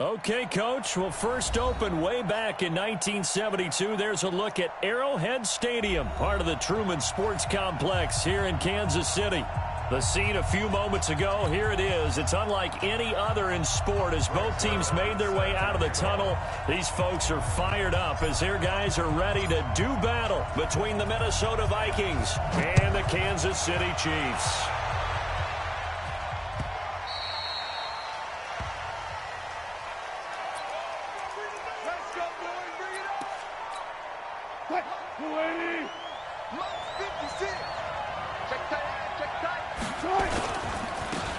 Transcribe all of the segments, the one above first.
Okay, Coach. Well, first opened way back in 1972. There's a look at Arrowhead Stadium, part of the Truman Sports Complex here in Kansas City. The scene a few moments ago, here it is. It's unlike any other in sport as both teams made their way out of the tunnel. These folks are fired up as their guys are ready to do battle between the Minnesota Vikings and the Kansas City Chiefs.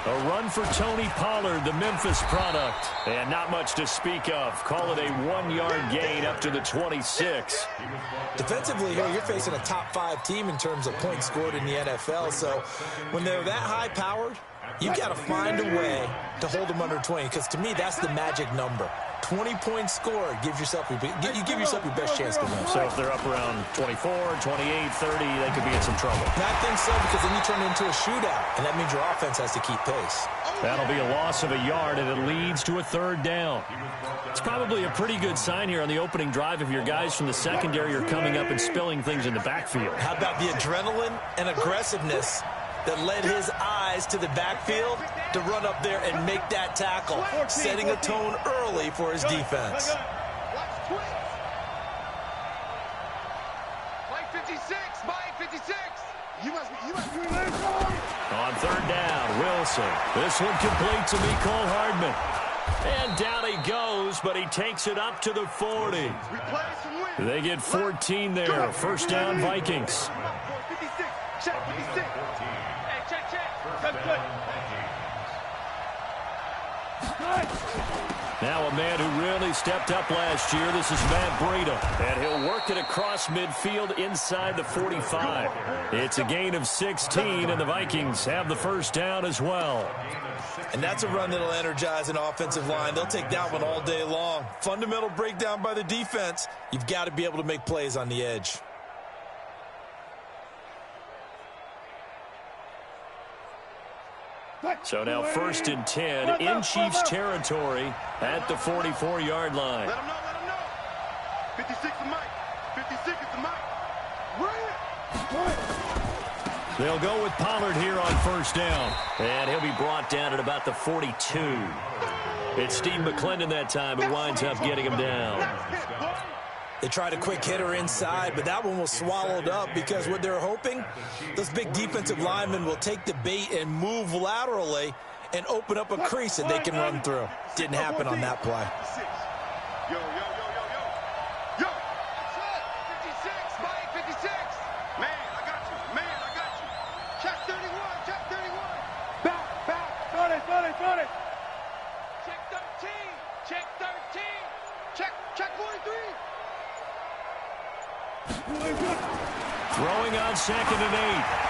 A run for Tony Pollard, the Memphis product. And not much to speak of. Call it a 1-yard gain up to the 26. Defensively here, you're facing a top 5 team in terms of points scored in the NFL. So when they're that high-powered, you've got to find a way to hold them under 20. Because to me, that's the magic number. 20 points scored, you give yourself your best chance to win. So if they're up around 24, 28, 30, they could be in some trouble. And I think so, because then you turn it into a shootout, and that means your offense has to keep pace. That'll be a loss of a yard, and it leads to a 3rd down. It's probably a pretty good sign here on the opening drive if your guys from the secondary are coming up and spilling things in the backfield. How about the adrenaline and aggressiveness that led his eyes to the backfield to run up there and make that tackle, setting a tone early for his defense. Mike 56, Mike 56. On 3rd down, Wilson. This one complete to Mecole Hardman. And down he goes, but he takes it up to the 40. They get 14 there. 1st down, Vikings. 56, check 56. Hey, check. Good. Now a man who really stepped up last year. This is Matt Breida. And he'll work it across midfield inside the 45. It's a gain of 16, and the Vikings have the 1st down as well. And that's a run that'll energize an offensive line. They'll take that one all day long. Fundamental breakdown by the defense. You've got to be able to make plays on the edge. So now 1st and 10 in Chiefs territory at the 44-yard line. Let him know. 56 is Mike. 56 is the Mike. They'll go with Pollard here on 1st down. And he'll be brought down at about the 42. It's Steve McClendon that time who winds up getting him down. They tried a quick hitter inside, but that one was swallowed up because what they're hoping, those big defensive linemen will take the bait and move laterally and open up a crease that they can run through. Didn't happen on that play. Yo. 56, Mike 56. Man, I got you. Check 31. Back. Got it. Check 13. Check 43. Throwing on 2nd and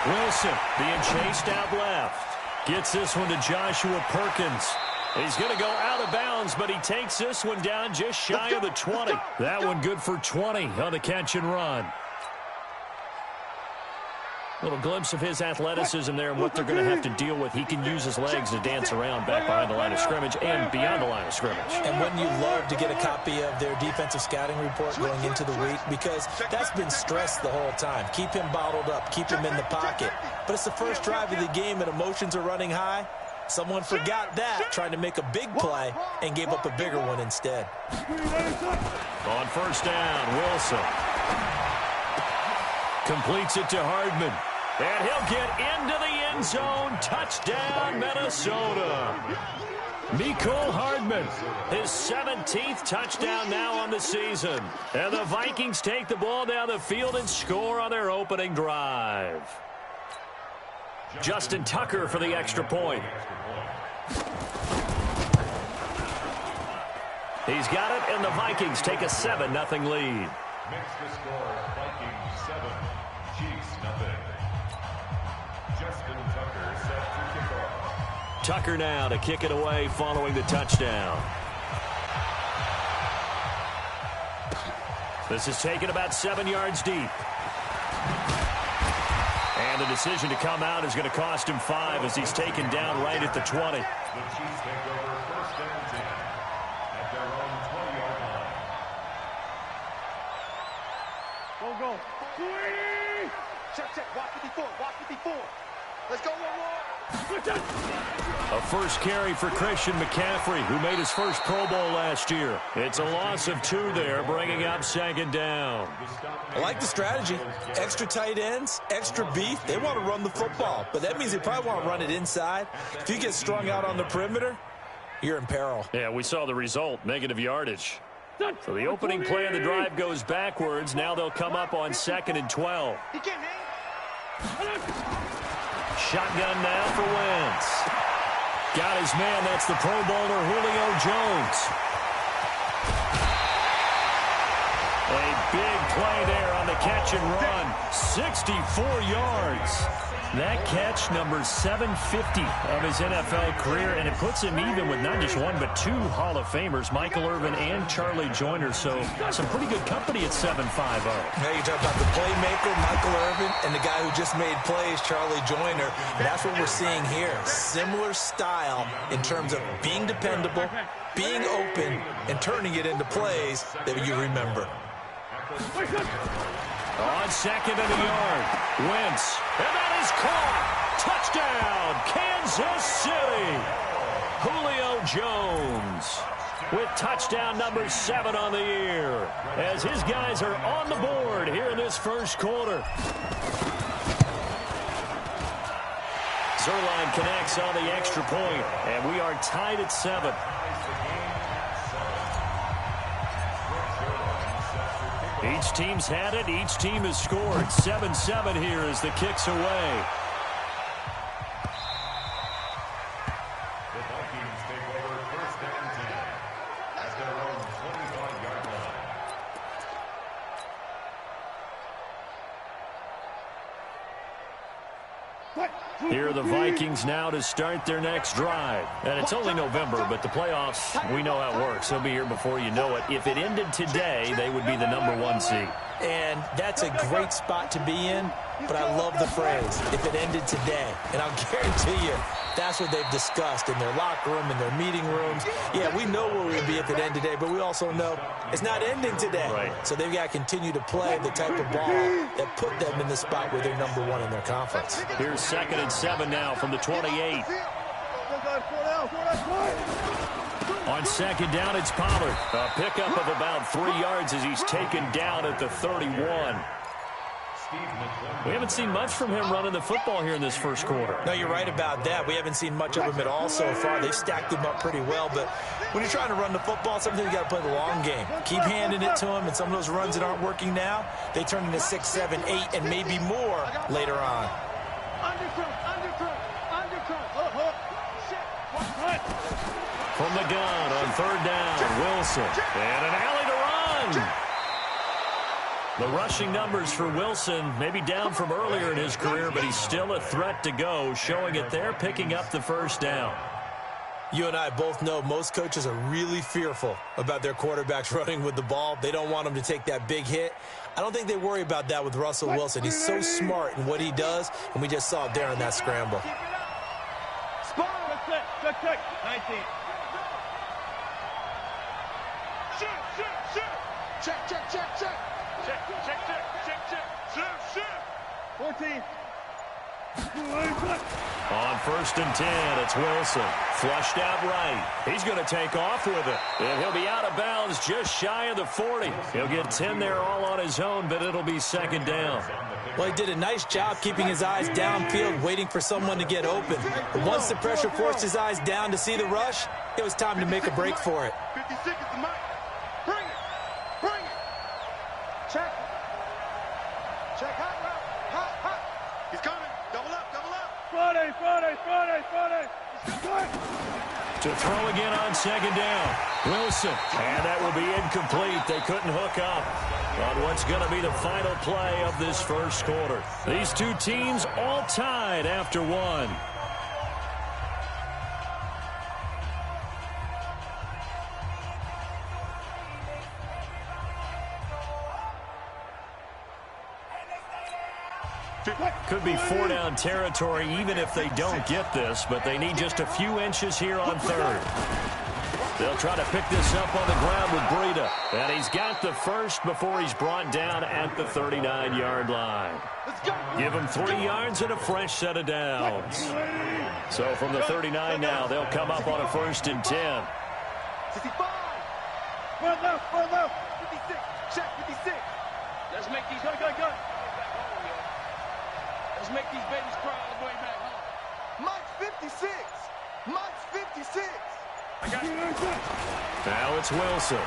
8. Wilson being chased out left. Gets this one to Joshua Perkins. He's going to go out of bounds, but he takes this one down just shy of the 20. That one good for 20 on the catch and run. Little glimpse of his athleticism there and what they're going to have to deal with. He can use his legs to dance around back behind the line of scrimmage and beyond the line of scrimmage. And wouldn't you love to get a copy of their defensive scouting report going into the week? Because that's been stressed the whole time. Keep him bottled up. Keep him in the pocket. But it's the first drive of the game and emotions are running high. Someone forgot that, trying to make a big play, and gave up a bigger one instead. On 1st down, Wilson completes it to Hardman. And he'll get into the end zone. Touchdown, Minnesota. Mecole Hardman, his 17th touchdown now on the season. And the Vikings take the ball down the field and score on their opening drive. Justin Tucker for the extra point. He's got it, and the Vikings take a 7-0 lead. Next to score, Vikings 7, Chiefs 0. Justin Tucker set to kick off. Tucker now to kick it away following the touchdown. This is taken about 7 yards deep. And the decision to come out is going to cost him 5 as he's taken down right at the 20. The Chiefs take over 1st and 10. at their own 20-yard line. Go. Check. Watch 54. Let's go, A first carry for Christian McCaffrey, who made his first Pro Bowl last year. It's a loss of 2 there, bringing up second down. I like the strategy. Extra tight ends, extra beef. They want to run the football, but that means they probably want to run it inside. If you get strung out on the perimeter, you're in peril. Yeah, we saw the result, negative yardage. So the opening play of the drive goes backwards. Now they'll come up on 2nd and 12. He can't hang. Shotgun now for Wentz. Got his man. That's the Pro Bowler Julio Jones. A big play there on the catch and run. 64 yards. That catch, number 750 of his NFL career, and it puts him even with not just one but 2 Hall of Famers, Michael Irvin and Charlie Joyner. So some pretty good company at 7-5-0. Now you talk about the playmaker, Michael Irvin, and the guy who just made plays, Charlie Joyner. And that's what we're seeing here. Similar style in terms of being dependable, being open, and turning it into plays that you remember. On 2nd and a yard, Wentz, and that is caught. Touchdown, Kansas City. Julio Jones with touchdown number 7 on the year, as his guys are on the board here in this first quarter. Zerline connects on the extra point, and we are tied at 7. Each team's had it. Each team has scored. 7-7 here as the kick's away. The Vikings take over 1st and 10 at their own 25-yard line. Here are the Vikings now to start their next drive. And it's only November, but the playoffs, we know how it works. They'll be here before you know it. If it ended today, they would be the number 1 seed. And that's a great spot to be in, but I love the phrase, if it ended today. And I'll guarantee you, that's what they've discussed in their locker room, in their meeting rooms. Yeah, we know where we'd be if it ended today, but we also know it's not ending today. Right. So they've got to continue to play the type of ball that put them in the spot where they're number 1 in their conference. Here's 2nd and 7 now from the 28. On 2nd down, it's Pollard. A pickup of about 3 yards as he's taken down at the 31. We haven't seen much from him running the football here in this first quarter. No, you're right about that. We haven't seen much of him at all so far. They've stacked him up pretty well, but when you're trying to run the football, sometimes you got to play the long game. Keep handing it to him, and some of those runs that aren't working now, they turn into 6, 7, 8, and maybe more later on. From the gun on 3rd down, Wilson. And an alley to run. The rushing numbers for Wilson maybe down from earlier in his career, but he's still a threat to go, showing it there, picking up the 1st down. You and I both know most coaches are really fearful about their quarterbacks running with the ball. They don't want them to take that big hit. I don't think they worry about that with Russell Wilson. He's so smart in what he does, and we just saw it there in that scramble. Check. 19. Check. 14. On 1st and 10, it's Wilson. Flushed out right. He's going to take off with it. And he'll be out of bounds just shy of the 40. He'll get 10 there all on his own, but it'll be 2nd down. Well, he did a nice job keeping his eyes downfield, waiting for someone to get open. But once the pressure forced his eyes down to see the rush, it was time to make a break for it. 56 is the mic. Bring it. Check. Hot. He's coming. Double up. Friday. To throw again on 2nd down. Wilson. And that will be incomplete. They couldn't hook up on what's going to be the final play of this first quarter. These two teams all tied after 1. Could be 4-down territory even if they don't get this, but they need just a few inches here on 3rd. They'll try to pick this up on the ground with Breida. And he's got the first before he's brought down at the 39-yard line. Give him 3 yards and a fresh set of downs. So from the 39 now, they'll come up on a 1st and 10. 65. Run left, 56. Check 56. Let's make these Let's make these babies cry all the way back home. Mike's 56. Mike's 56. I got you. Now it's Wilson.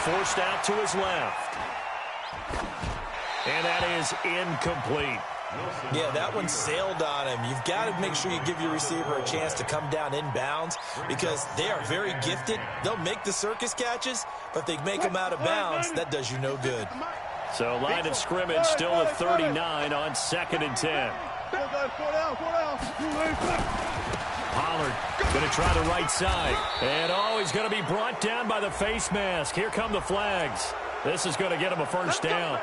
Forced out to his left. And that is incomplete. Yeah, that one sailed on him. You've got to make sure you give your receiver a chance to come down inbounds because they are very gifted. They'll make the circus catches, but if they make them out of bounds, that does you no good. So line of scrimmage still at 39 on 2nd and 10. Pollard going to try the right side. And, he's going to be brought down by the face mask. Here come the flags. This is going to get him a 1st down.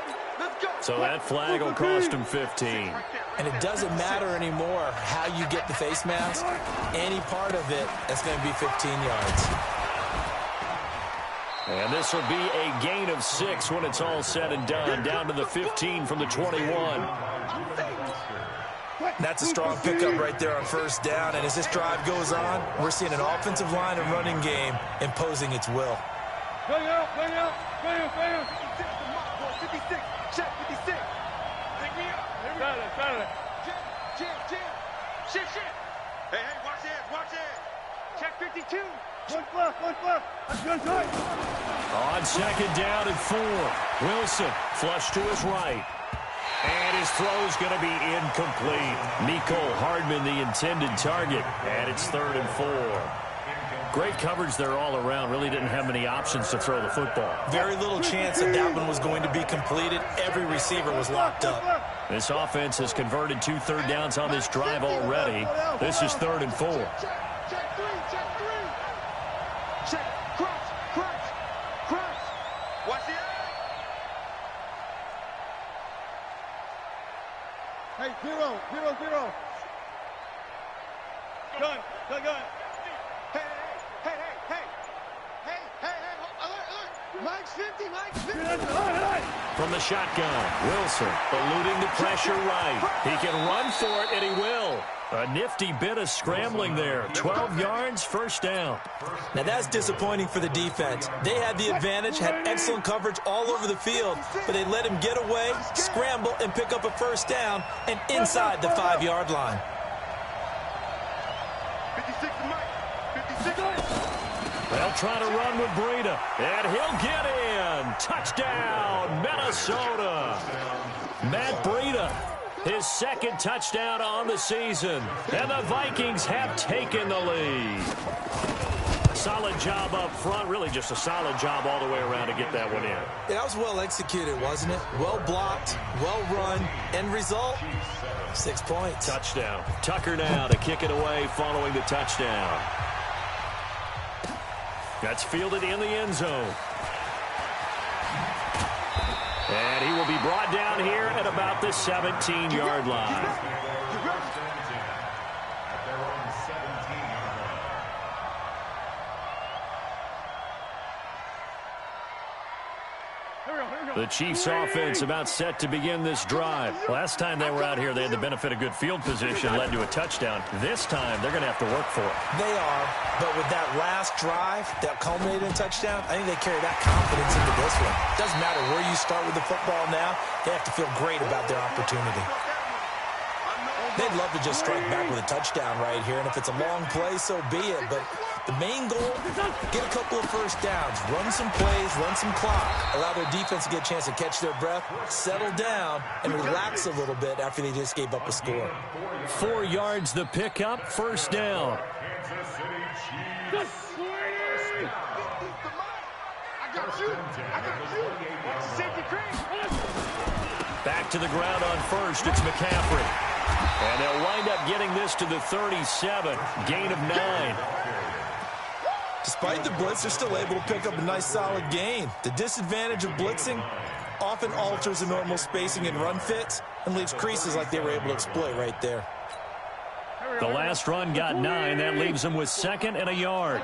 So that flag will cost him 15. And it doesn't matter anymore how you get the face mask. Any part of it, that's going to be 15 yards. And this will be a gain of 6 when it's all said and done. Down to the 15 from the 21. That's a strong pickup right there on 1st down. And as this drive goes on, we're seeing an offensive line and running game imposing its will. Bang out. 56. Check 56. Pick me up. Got it. Jam. Shit. Hey, watch it. Check 52. One left. On 2nd down and 4. Wilson flush to his right. And his throw's going to be incomplete. Mecole Hardman, the intended target. And it's 3rd and 4. Great coverage there all around. Really didn't have many options to throw the football. Very little chance that one was going to be completed. Every receiver was locked up. This offense has converted 2 third downs on this drive already. This is 3rd and 4. Check 3. Check. Crunch. Watch the eye. Hey, 0. Gun. Hey, alert. Mike's 50. From the shotgun, Wilson eluding the pressure right. He can run for it, and he will. A nifty bit of scrambling there. 12 yards, 1st down. Now that's disappointing for the defense. They had the advantage, had excellent coverage all over the field, but they let him get away, scramble, and pick up a 1st down, and inside the 5-yard line. 56 Mike. 56. They'll try to run with Breida, and he'll get in. Touchdown, Minnesota. Matt Breida, his 2nd touchdown on the season, and the Vikings have taken the lead. Solid job up front, really just a solid job all the way around to get that one in. Yeah, that was well executed, wasn't it? Well blocked, well run, end result, 6 points. Touchdown. Tucker now to kick it away following the touchdown. That's fielded in the end zone. And he will be brought down here at about the 17-yard line. The Chiefs offense about set to begin this drive. Last time they were out here, they had the benefit of good field position, led to a touchdown. This time, they're going to have to work for it. They are, but with that last drive that culminated in touchdown, I think they carry that confidence into this one. Doesn't matter where you start with the football now, they have to feel great about their opportunity. They'd love to just strike back with a touchdown right here, and if it's a long play, so be it. But the main goal, get a couple of 1st downs, run some plays, run some clock, allow their defense to get a chance to catch their breath, settle down, and relax a little bit after they just gave up a score. 4 yards the pickup, 1st down. I got you. Safety cream. Back to the ground on 1st, it's McCaffrey. And they'll wind up getting this to the 37, gain of 9. Despite the blitz, they're still able to pick up a nice solid gain. The disadvantage of blitzing often alters the normal spacing and run fits and leaves creases like they were able to exploit right there. The last run got 9. That leaves him with 2nd and a yard.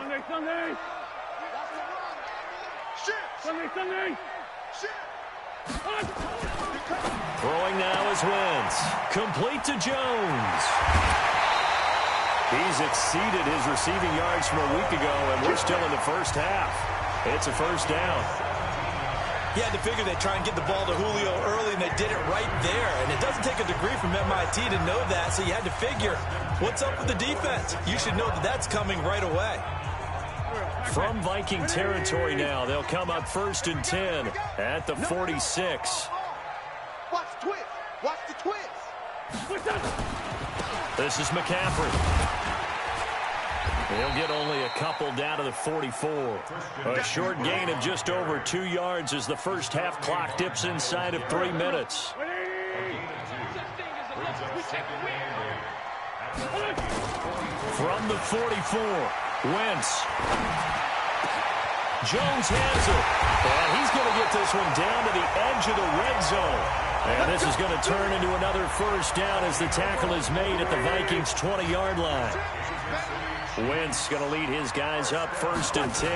Throwing now is Wentz. Complete to Jones. He's exceeded his receiving yards from a week ago, and we're still in the first half. It's a first down. You had to figure they'd try and get the ball to Julio early, and they did it right there. And it doesn't take a degree from MIT to know that, so you had to figure, what's up with the defense? You should know that that's coming right away. From Viking territory now, they'll come up 1st and 10 at the 46. Watch the twist. Watch the twist. This is McCaffrey. He'll get only a couple down to the 44. A short gain of just over 2 yards as the first half clock dips inside of 3 minutes. From the 44, Wentz. Jones has it. And he's going to get this one down to the edge of the red zone. And this is going to turn into another first down as the tackle is made at the Vikings' 20-yard line. Wentz going to lead his guys up 1st and 10.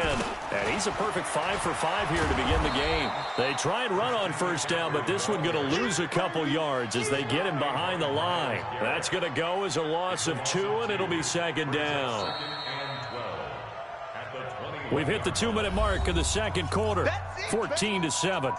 And he's a perfect 5 for 5 here to begin the game. They try and run on first down, but this one going to lose a couple yards as they get him behind the line. That's going to go as a loss of 2, and it'll be 2nd down. We've hit the 2-minute mark of the second quarter, 14-7.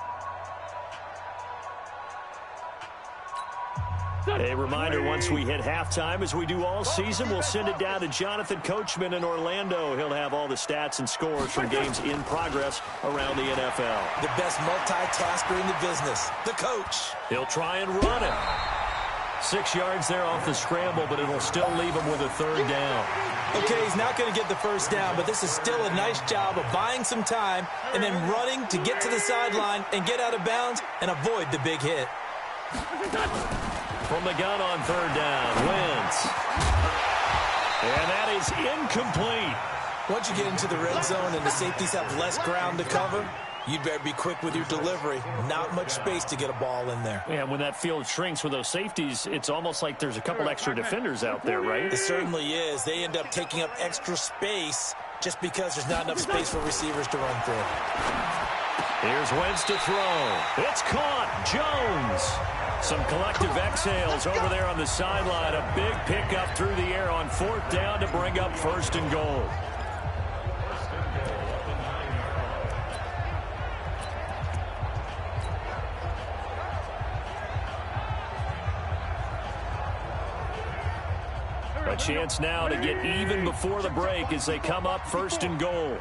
A reminder, once we hit halftime, as we do all season, we'll send it down to Jonathan Coachman in Orlando. He'll have all the stats and scores from games in progress around the NFL. The best multitasker in the business, the coach. He'll try and run it. 6 yards there off the scramble, but it'll still leave him with a 3rd down. Okay, he's not going to get the first down, but this is still a nice job of buying some time and then running to get to the sideline and get out of bounds and avoid the big hit. From the gun on 3rd down, Wentz. And that is incomplete. Once you get into the red zone and the safeties have less ground to cover, you'd better be quick with your delivery. Not much space to get a ball in there. Yeah, when that field shrinks with those safeties, it's almost like there's a couple extra defenders out there, right? It certainly is. They end up taking up extra space just because there's not enough space for receivers to run through. Here's Wentz to throw. It's caught. Jones. Some collective exhales over there on the sideline. A big pickup through the air on 4th down to bring up 1st and goal. A chance now to get even before the break as they come up 1st and goal.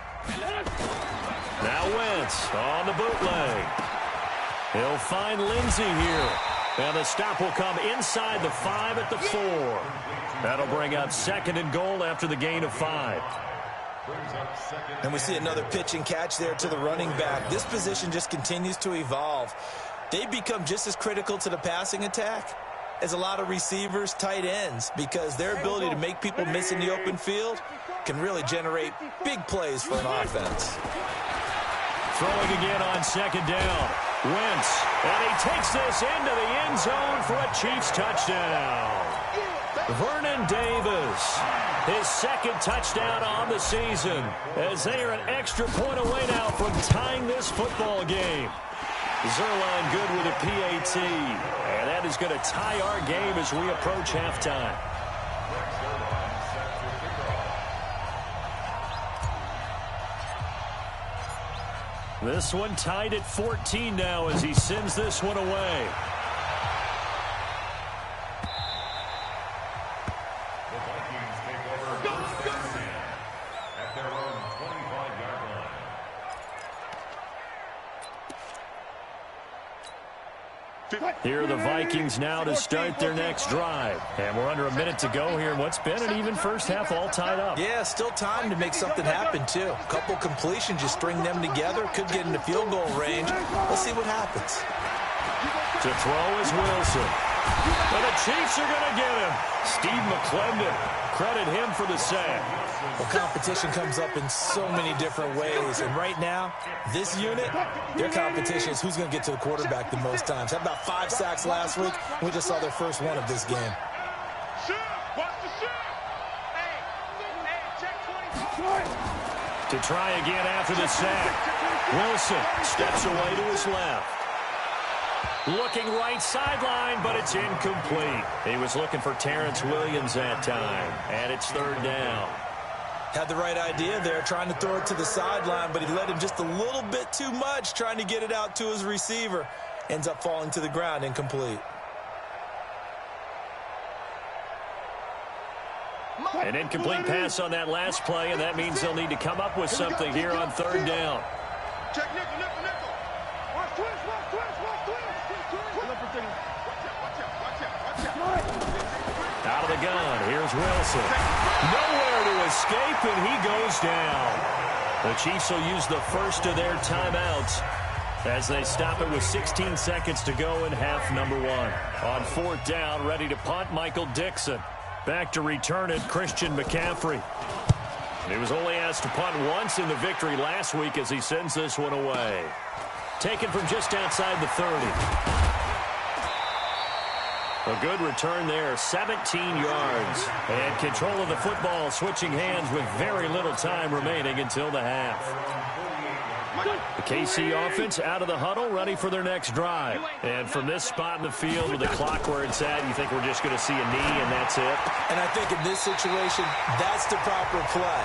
Now Wentz on the bootleg. He'll find Lindsey here. And the stop will come inside the 5 at the 4. That'll bring up 2nd and goal after the gain of 5. And we see another pitch and catch there to the running back. This position just continues to evolve. They become just as critical to the passing attack as a lot of receivers, tight ends, because their ability to make people miss in the open field can really generate big plays for an offense. Throwing again on 2nd down. Wentz, and he takes this into the end zone for a Chiefs touchdown. Vernon Davis, his 2nd touchdown on the season, as they are an extra point away now from tying this football game. Zerline good with a PAT, and that is going to tie our game as we approach halftime. This one tied at 14 now as he sends this one away. The Vikings take over at their own 25-yard line. Here are the Vikings now to start their next drive. And we're under a minute to go here in what's been an even first half, all tied up. Yeah, still time to make something happen, too. A couple completions, you string them together, could get into field goal range. Let's see what happens. To throw is Wilson. And the Chiefs are going to get him. Steve McClendon, credit him for the sack. Well, competition comes up in so many different ways. And right now, this unit, their competition is who's going to get to the quarterback the most times. Had about 5 sacks last week. We just saw their first one of this game. Watch the shot. To try again after the sack. Wilson steps away to his left. Looking right sideline, but it's incomplete. He was looking for Terrence Williams that time, and it's third down. Had the right idea there, trying to throw it to the sideline, but he led him just a little bit too much, trying to get it out to his receiver. Ends up falling to the ground, incomplete. An incomplete pass on that last play, and that means they'll need to come up with something here on third down. Check nickel, nickel, nickel. Watch twist, watch twist, watch twist. Out of the gun, here's Wilson. Nowhere to escape, and he goes down. The Chiefs will use the first of their timeouts as they stop it with 16 seconds to go in half number one. On fourth down, ready to punt, Michael Dixon. Back to return it, Christian McCaffrey. He was only asked to punt once in the victory last week as he sends this one away. Taken from just outside the 30. A good return there, 17 yards. And control of the football, switching hands with very little time remaining until the half. The KC offense out of the huddle, ready for their next drive. And from this spot in the field with the clock where it's at, you think we're just going to see a knee and that's it? And I think in this situation, that's the proper play.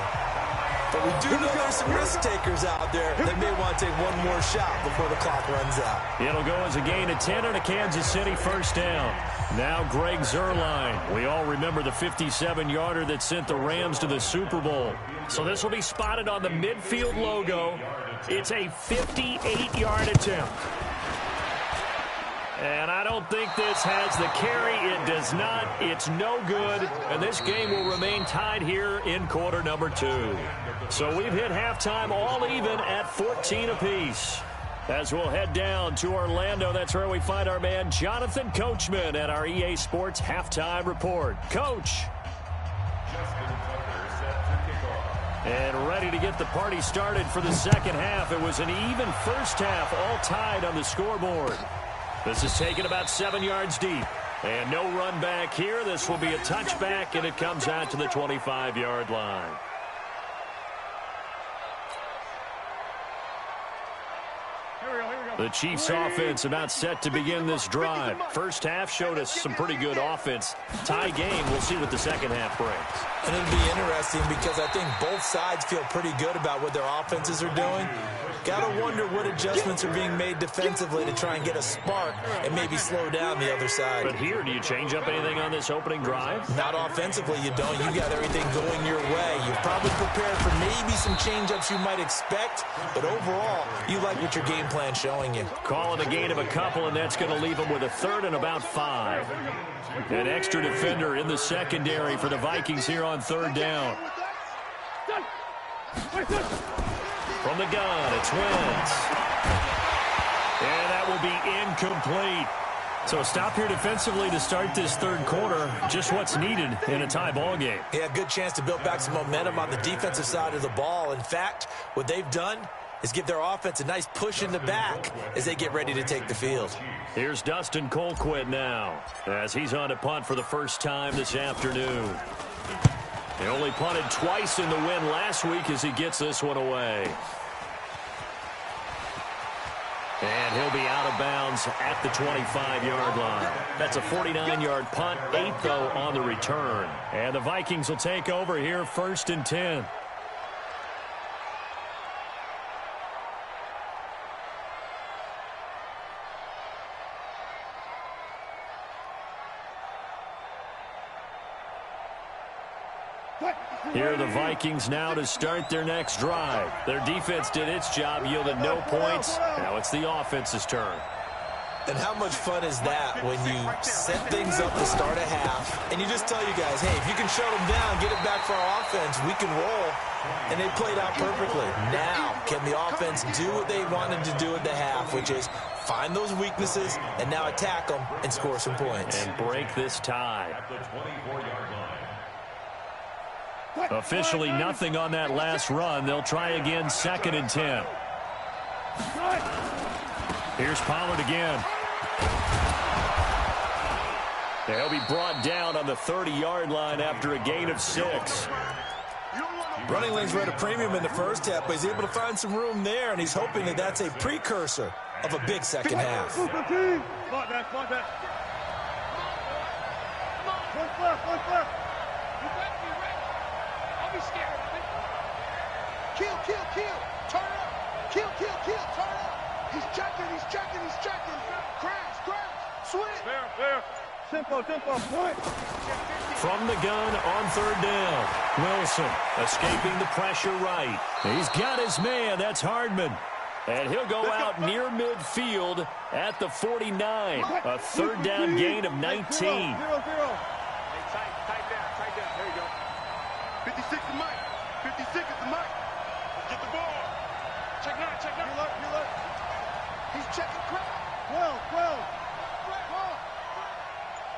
But we do know there's some risk takers out there that may want to take one more shot before the clock runs out. It'll go as a gain of 10 on a Kansas City first down. Now Greg Zuerlein. We all remember the 57-yarder that sent the Rams to the Super Bowl. So this will be spotted on the midfield logo. It's a 58-yard attempt. And I don't think this has the carry. It does not. It's no good. And this game will remain tied here in quarter number 2. So we've hit halftime all even at 14 apiece. As we'll head down to Orlando, that's where we find our man Jonathan Coachman at our EA Sports Halftime Report. Coach. And ready to get the party started for the second half. It was an even first half, all tied on the scoreboard. This is taken about 7 yards deep. And no run back here. This will be a touchback, and it comes out to the 25-yard line. The Chiefs offense about set to begin this drive. First half showed us some pretty good offense. Tie game, we'll see what the second half brings. And it'll be interesting because I think both sides feel pretty good about what their offenses are doing. Got to wonder what adjustments are being made defensively to try and get a spark and maybe slow down the other side. But here, do you change up anything on this opening drive? Not offensively, you don't. You got everything going your way. You've probably prepared for maybe some change-ups you might expect, but overall, you like what your game plan's showing you. Calling a gain of a couple, and that's going to leave them with a third and about 5. An extra defender in the secondary for the Vikings here on third down. From the gun, it's Wentz. And that will be incomplete. So a stop here defensively to start this third quarter. Just what's needed in a tie ball game. Yeah, good chance to build back some momentum on the defensive side of the ball. In fact, what they've done is give their offense a nice push in the back as they get ready to take the field. Here's Dustin Colquitt now as he's on to punt for the first time this afternoon. He only punted twice in the win last week as he gets this one away. And he'll be out of bounds at the 25-yard line. That's a 49-yard punt, 8 though on the return. And the Vikings will take over here, 1st and 10. Here are the Vikings now to start their next drive. Their defense did its job, yielded no points. Now it's the offense's turn. And how much fun is that when you set things up to start a half, and you just tell you guys, hey, if you can shut them down, get it back for our offense, we can roll. And they played out perfectly. Now, can the offense do what they wanted to do at the half, which is find those weaknesses and now attack them and score some points. And break this tie. Officially nothing on that last run. They'll try again, 2nd and 10. Here's Pollard again. He'll be brought down on the 30-yard line after a gain of 6. You don't want Running lanes were at a premium in the first half, but he's able to find some room there, and he's hoping that that's a precursor of a big second half. Spot that, spot that. One left, one left. You better be ready. I'll be scared of it. Kill, kill, kill. Turn up. Kill, kill, kill. Turn up. He's checking, he's checking, he's checking. Crash, crash. Switch. Fair. Tempo. Point. From the gun on third down. Wilson escaping the pressure right. He's got his man. That's Hardman. And he'll go out near midfield at the 49. A third down gain of 19. 0-0. Hey, tight down. There you go. 56 is Mike. 56 is the Mike. Let's get the ball. Check now. You look. He's checking quick. 12.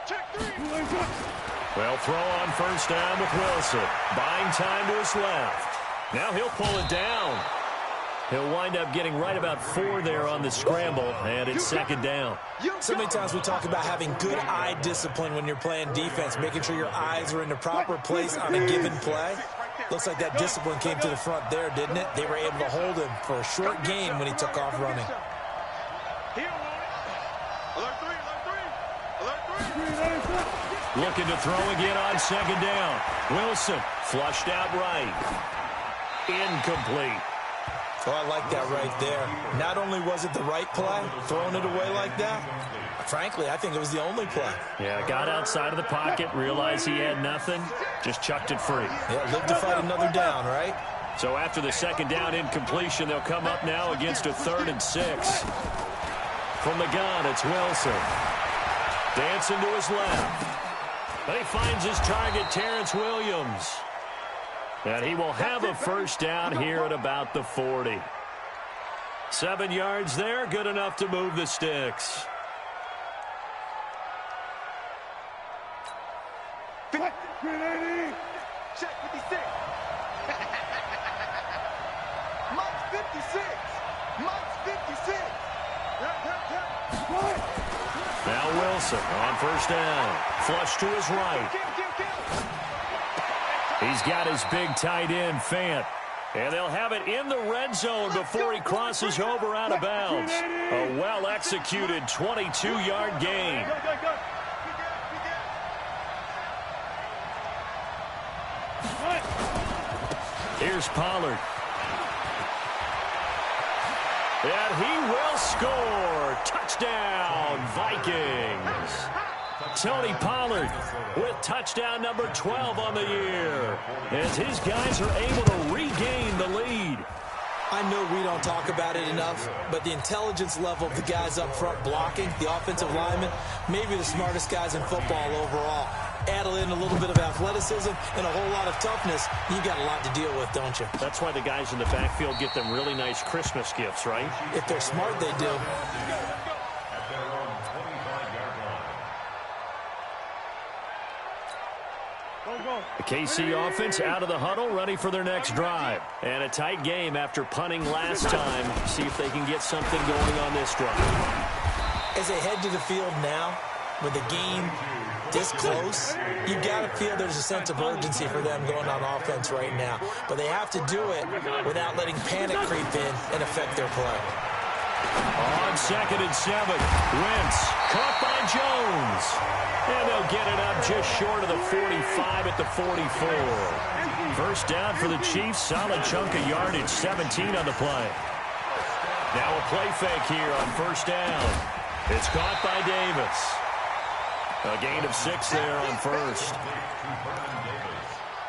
Check 3. Well, throw on first down with Wilson. Buying time to his left. Now he'll pull it down. He'll wind up getting right about 4 there on the scramble, and it's second down. So many times we talk about having good eye discipline when you're playing defense, making sure your eyes are in the proper place on a given play. Looks like that discipline came to the front there, didn't it? They were able to hold him for a short gain when he took off running. Looking to throw again on second down. Wilson flushed out right. Incomplete. Oh, I like that right there. Not only was it the right play, throwing it away like that, frankly, I think it was the only play. Yeah, got outside of the pocket, realized he had nothing, just chucked it free. Yeah, live to fight another down, right? So after the second down incompletion, they'll come up now against a 3rd and 6. From the gun, it's Wilson. Dancing to his left. But he finds his target, Terrence Williams. And he will have a first down here at about the 40. 7 yards there, good enough to move the sticks. Check 56. Mike's 56. Now Wilson on first down. Flush to his right. He's got his big tight end, Fant. And they'll have it in the red zone before he crosses over out of bounds. A well-executed 22-yard gain. Here's Pollard. And he will score. Touchdown, Vikings. Tony Pollard with touchdown number 12 on the year, as his guys are able to regain the lead. I know we don't talk about it enough, but the intelligence level of the guys up front blocking, the offensive linemen, maybe the smartest guys in football overall. Add in a little bit of athleticism and a whole lot of toughness, you got a lot to deal with, don't you? That's why the guys in the backfield get them really nice Christmas gifts, right? If they're smart, they do. The KC offense out of the huddle, ready for their next drive. And a tight game after punting last time. See if they can get something going on this drive. As they head to the field now, with the game this close, you got to feel there's a sense of urgency for them going on offense right now. But they have to do it without letting panic creep in and affect their play. On 2nd and 7, Wentz caught by Jones. And they'll get it up just short of the 45 at the 44. First down for the Chiefs. Solid chunk of yardage, 17 on the play. Now a play fake here on first down. It's caught by Davis. A gain of 6 there on first.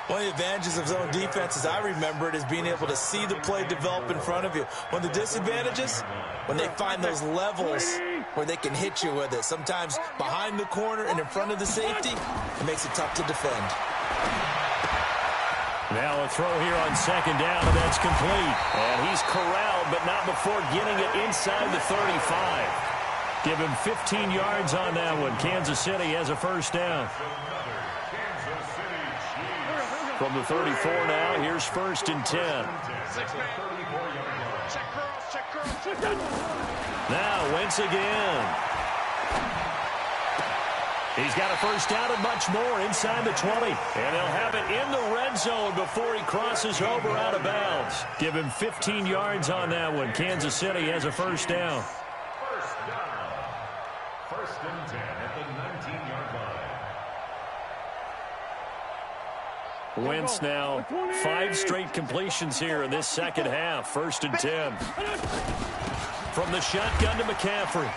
One of the advantages of zone defense, as I remember it, is being able to see the play develop in front of you. One of the disadvantages, when they find those levels where they can hit you with it. Sometimes behind the corner and in front of the safety, it makes it tough to defend. Now a throw here on second down, and that's complete. And he's corralled, but not before getting it inside the 35. Give him 15 yards on that one. Kansas City has a first down. From the 34 now, here's 1st and 10. Now Wentz again. He's got a first down and much more inside the 20. And they'll have it in the red zone before he crosses over out of bounds. Give him 15 yards on that one. Kansas City has a first down. First down. First and 10 at the 19-yard line. Wentz now 5 straight completions here in this second half. First and 10. From the shotgun to McCaffrey.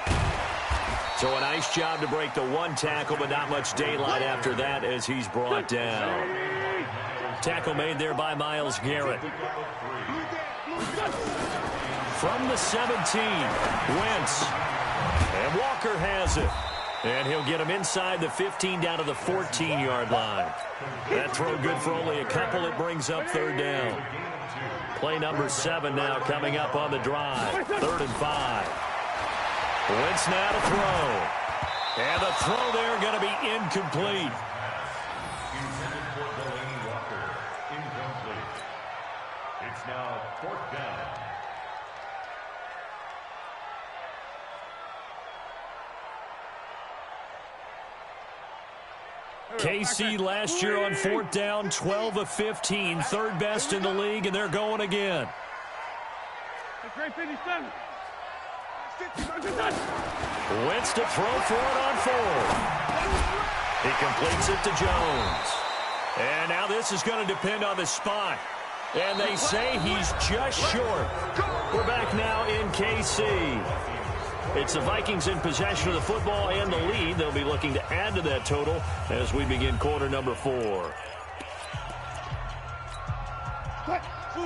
So a nice job to break the one tackle, but not much daylight after that as he's brought down. Tackle made there by Myles Garrett. From the 17, Wentz. And Walker has it. And he'll get him inside the 15 down to the 14-yard line. That throw good for only a couple. It brings up third down. Play number 7 now coming up on the drive. 3rd and 5. Wentz now to throw. And the throw there going to be incomplete. Intended for Delaney Walker. Incomplete. It's now 4th down. KC last year on 4th down, 12 of 15, 3rd best in the league, and they're going again. Wentz to throw for it on 4th. He completes it to Jones. And now this is going to depend on the spot. And they say he's just short. We're back now in KC. It's the Vikings in possession of the football and the lead. They'll be looking to add to that total as we begin quarter number 4.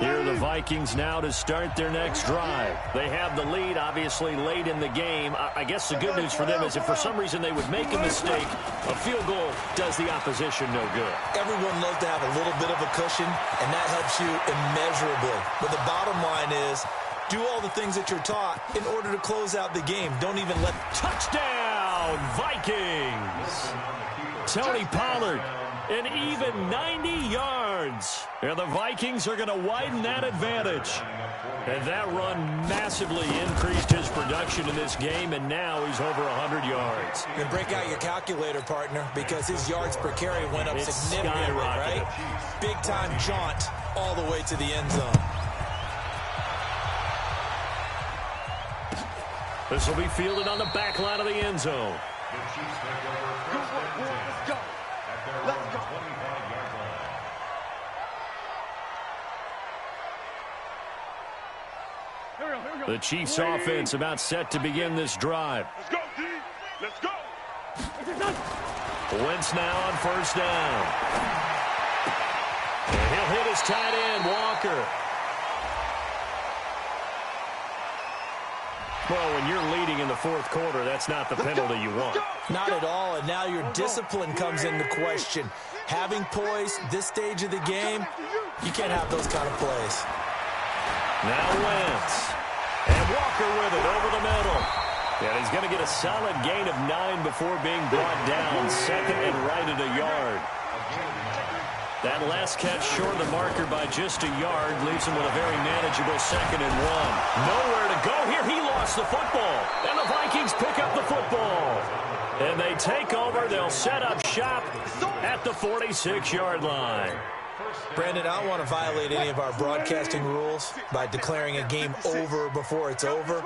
Here are the Vikings now to start their next drive. They have the lead, obviously, late in the game. I guess the good news for them is if for some reason they would make a mistake, a field goal does the opposition no good. Everyone loves to have a little bit of a cushion, and that helps you immeasurably. But the bottom line is, do all the things that you're taught in order to close out the game. Don't even let... Touchdown, Vikings! Tony Pollard, an even 90 yards. And the Vikings are going to widen that advantage. And that run massively increased his production in this game, and now he's over 100 yards. And break out your calculator, partner, because his yards per carry went up significantly, right? Big-time jaunt all the way to the end zone. This will be fielded on the back line of the end zone. The Chiefs take over first and 10 Let's go. at their own 25-yard line. The Chiefs offense about set to begin this drive. Let's go, D. Let's go. Wentz now on first down. And he'll hit his tight end, Walker. Well, when you're leading in the 4th quarter, that's not the penalty you want. Not at all, and now your discipline comes into question. Having poise this stage of the game, you can't have those kind of plays. Now Wentz. And Walker with it over the middle. And he's going to get a solid gain of 9 before being brought down. 2nd and right at a yard. That last catch short of the marker by just a yard leaves him with a very manageable 2nd and 1. Nowhere to go here. He lost the football. And the Vikings pick up the football. And they take over. They'll set up shop at the 46-yard line. Brandon, I don't want to violate any of our broadcasting rules by declaring a game over before it's over.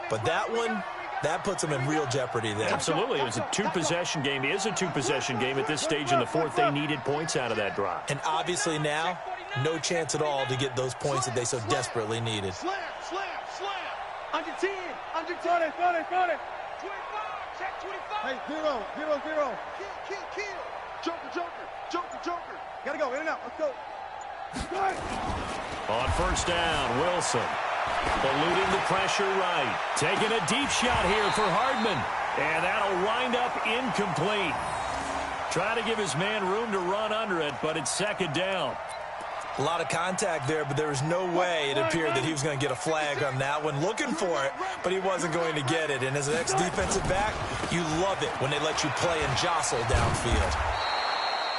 But that one, that puts them in real jeopardy there. Absolutely. It was a 2-possession game. It is a 2-possession game at this stage in the 4th. They needed points out of that drive. And obviously now, no chance at all to get those points that they so desperately needed. Slam, slam, slam. Under 10, under 10. Got it. 25, check 25. Hey, 0. Kill. Joker. Gotta go, in and out. Let's go. Good. On first down, Wilson. Eluding the pressure right. Taking a deep shot here for Hardman. And that'll wind up incomplete. Trying to give his man room to run under it, but it's 2nd down. A lot of contact there, but there was no way it appeared that he was going to get a flag on that one. Looking for it, but he wasn't going to get it. And as an ex-defensive back, you love it when they let you play and jostle downfield.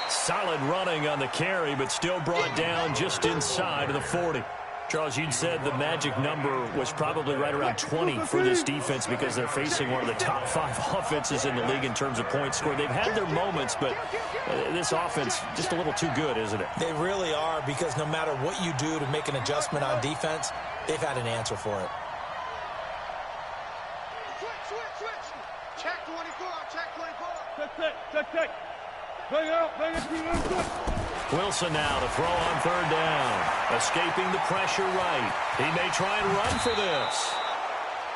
Solid running on the carry, but still brought down just inside of the 40. Charles, you'd said the magic number was probably right around 20 for this defense because they're facing one of the top 5 offenses in the league in terms of points scored. They've had their moments, but this offense just a little too good, isn't it? They really are, because no matter what you do to make an adjustment on defense, they've had an answer for it. Switch. Check 24. Check 24. Check. Bring it out. Wilson now to throw on third down. Escaping the pressure right. He may try and run for this.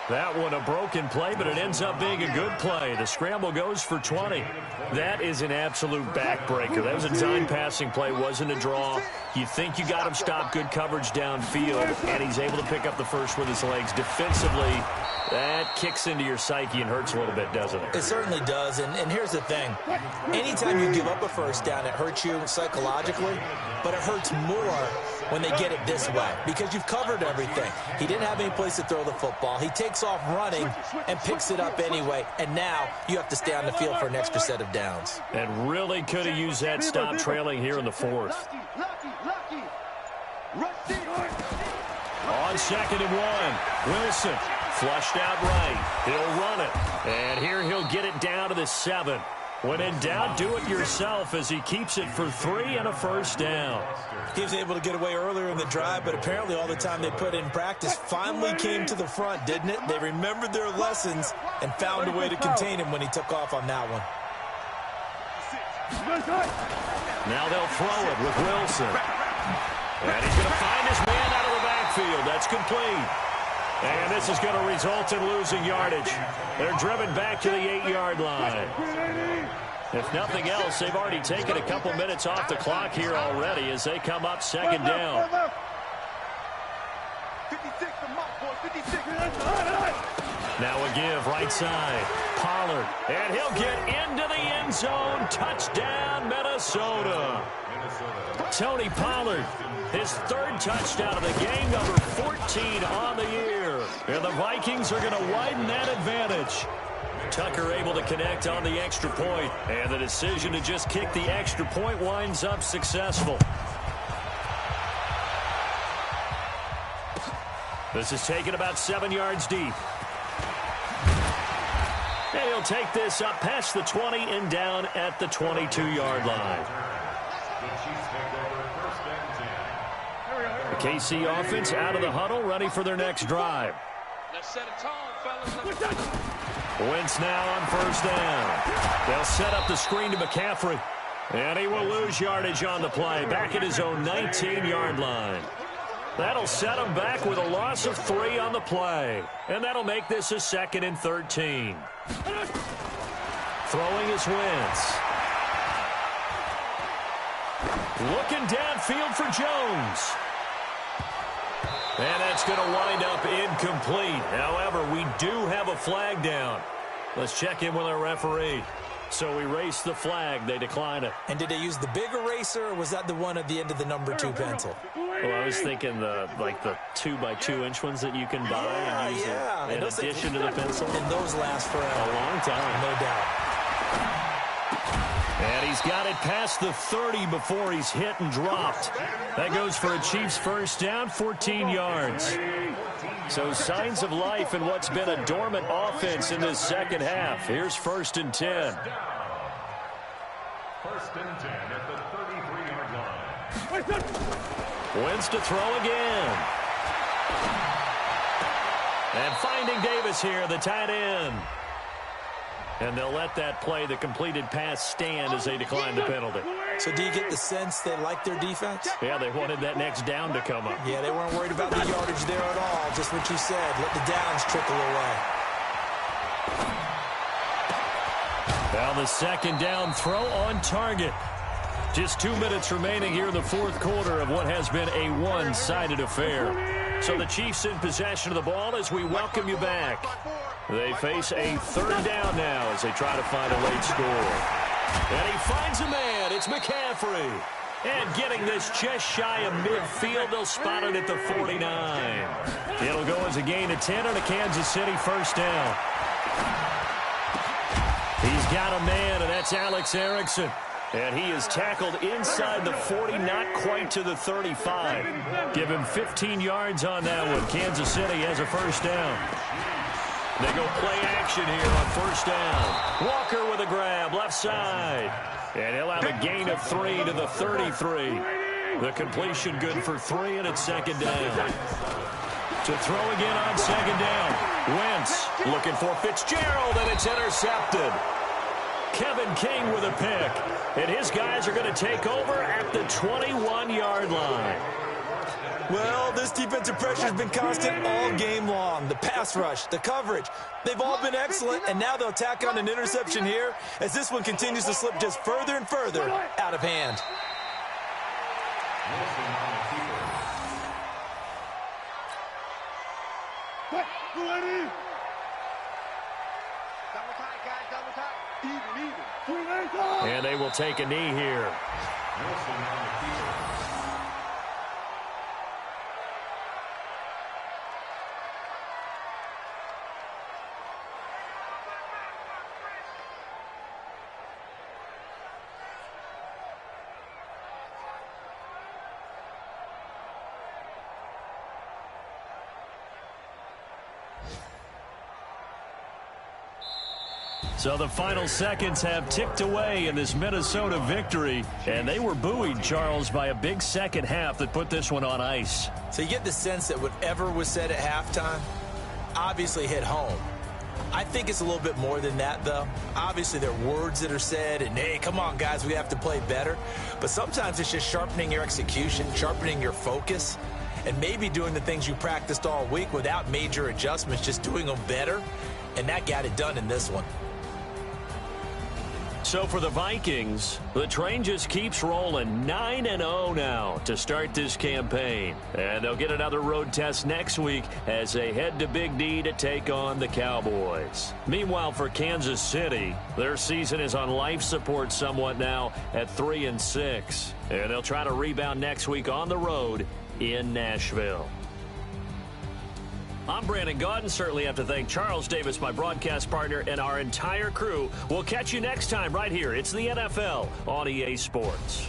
That one a broken play, but it ends up being a good play. The scramble goes for 20. That is an absolute backbreaker. That was a design passing play, wasn't a draw. You think you got him stopped, good coverage downfield, and he's able to pick up the first with his legs. Defensively, that kicks into your psyche and hurts a little bit, doesn't it? It certainly does, and here's the thing. Anytime you give up a first down, it hurts you psychologically, but it hurts more when they get it this way because you've covered everything. He didn't have any place to throw the football. He takes off running and picks it up anyway, and now you have to stay on the field for an extra set of downs. And really could have used that stop trailing here in the fourth. On 2nd and 1, Wilson flushed out right. He'll run it. And here he'll get it down to the 7. When in doubt, do it yourself as he keeps it for 3 and a first down. He was able to get away earlier in the drive, but apparently all the time they put in practice finally came to the front, didn't it? They remembered their lessons and found a way to contain him when he took off on that one. Now they'll throw it with Wilson. And he's going to find his man out of the backfield. That's complete. And this is going to result in losing yardage. They're driven back to the 8-yard line. If nothing else, they've already taken a couple minutes off the clock here already as they come up 2nd down. 56, the mark, boy, 56. Now a give right side. Pollard. And he'll get into the end zone. Touchdown, Minnesota. Tony Pollard, his 3rd touchdown of the game, number 14 on the year. And the Vikings are going to widen that advantage. Tucker able to connect on the extra point, and the decision to just kick the extra point winds up successful. This is taken about 7 yards deep. And he'll take this up past the 20 and down at the 22-yard line. The KC offense out of the huddle, ready for their next drive. Let's set a tone, fellas. Wentz now on 1st down. They'll set up the screen to McCaffrey. And he will lose yardage on the play, back at his own 19-yard line. That'll set him back with a loss of 3 on the play. And that'll make this a 2nd and 13. Throwing is Wentz. Looking downfield for Jones. And that's going to wind up incomplete. However, we do have a flag down. Let's check in with our referee. So we erase the flag. They decline it. And did they use the big eraser, or was that the one at the end of the number 2 pencil? Well, I was thinking the 2x2-inch ones that you can buy and use in addition to the pencil. And those last for a long time. No doubt. And he's got it past the 30 before he's hit and dropped. That goes for a Chiefs first down, 14 yards. So signs of life in what's been a dormant offense in this second half. Here's 1st and 10. 1st and 10 at the 33-yard line. Wentz to throw again. And finding Davis here, the tight end. And they'll let that play, the completed pass, stand as they decline the penalty. So do you get the sense they like their defense? Yeah, they wanted that next down to come up. Yeah, they weren't worried about the yardage there at all. Just what you said. Let the downs trickle away. Now the 2nd down throw on target. Just 2 minutes remaining here in the 4th quarter of what has been a one-sided affair. So the Chiefs in possession of the ball as we welcome you back. They face a 3rd down now as they try to find a late score. And he finds a man. It's McCaffrey. And getting this just shy of midfield, they'll spot it at the 49. It'll go as a gain of 10 on a Kansas City first down. He's got a man, and that's Alex Erickson. And he is tackled inside the 40, not quite to the 35. Give him 15 yards on that one. Kansas City has a first down. They go play action here on first down. Walker with a grab, left side. And he'll have a gain of 3 to the 33. The completion good for 3, and it's second down. To throw again on second down. Wentz looking for Fitzgerald, and it's intercepted. Kevin King with a pick. And his guys are going to take over at the 21-yard line. Well, this defensive pressure has been constant all game long. The pass rush, the coverage, they've all been excellent, and now they'll tack on an interception here as this one continues to slip just further and further out of hand. And they will take a knee here. So the final seconds have ticked away in this Minnesota victory. And they were buoyed, Charles, by a big second half that put this one on ice. So you get the sense that whatever was said at halftime obviously hit home. I think it's a little bit more than that, though. Obviously, there are words that are said, and, hey, come on, guys, we have to play better. But sometimes it's just sharpening your execution, sharpening your focus, and maybe doing the things you practiced all week without major adjustments, just doing them better. And that got it done in this one. So for the Vikings, the train just keeps rolling 9-0 now to start this campaign. And they'll get another road test next week as they head to Big D to take on the Cowboys. Meanwhile, for Kansas City, their season is on life support somewhat now at 3-6. And they'll try to rebound next week on the road in Nashville. I'm Brandon Gaudin. Certainly have to thank Charles Davis, my broadcast partner, and our entire crew. We'll catch you next time right here. It's the NFL on EA Sports.